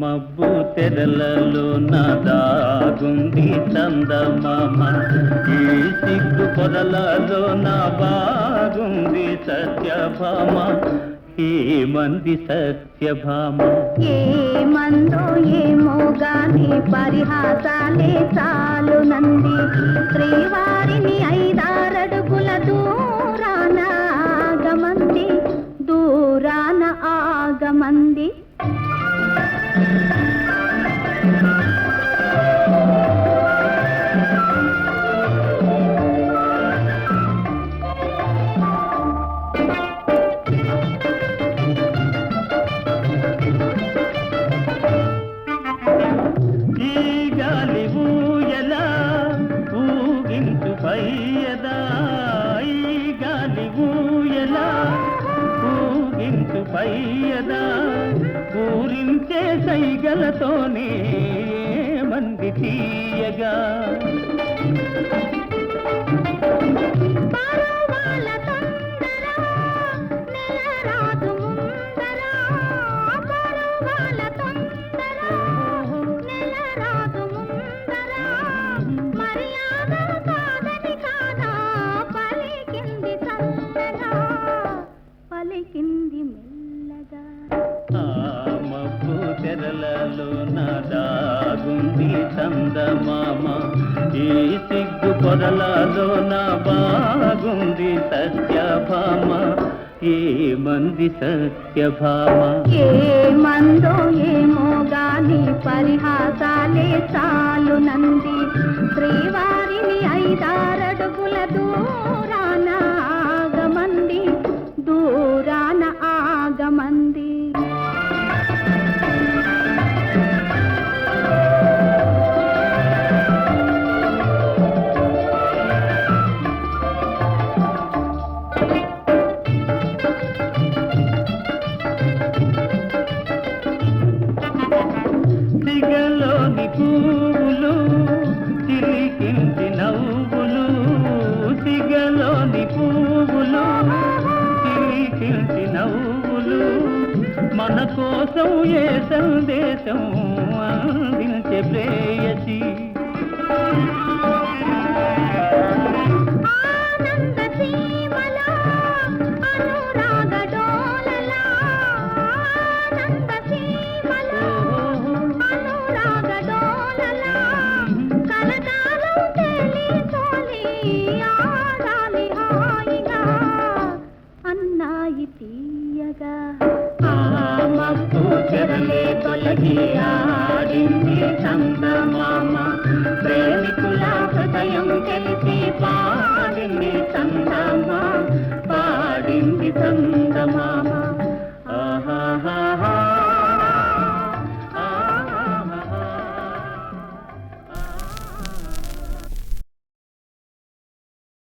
మబ్బు తెరలలో దాగుంది చందమామ, ఈ సిగ్గు పొదలలో బాగుంది సత్యభామ. ఏమంది సత్యభామ? ఏమందో ఏమో గాని పరిహాసాలే చాలునంది. శ్రీవారిని 5-6 అడుగుల దూరాన ఆగమంది, దూరాన ఆగమంది. పయ్యదా ఈ గాలి ఊయలా ఊగించు పయ్యదా, ఊరించే సైగలతోనే మంది తీయగా. మబ్బు తెరలలో దాగుంది చందమామ, ఈ సిగ్గు పొదలలో బాగుంది సత్యభామ. ఏమంది సత్యభామ? ఏమందో ఏమో గాని పరిహాసాలే చాలునంది. శ్రీవారిని 5-6 అడుగుల దూరాన ఆగమంది, దూరాన ఆగమంది. సిగలోని పువ్వులు చిలికించి నవ్వులు, సిగలోని పువ్వులు చిలికించి నవ్వులు, మన కోసం ఏ సందేశం అందించే ప్రేయసి. మబ్బు తెరలే తొలగి ఆడింది చందమామ, ప్రేమికుల హృదయం తెలిసి పాడింది చందమా, పాడింది చందమా.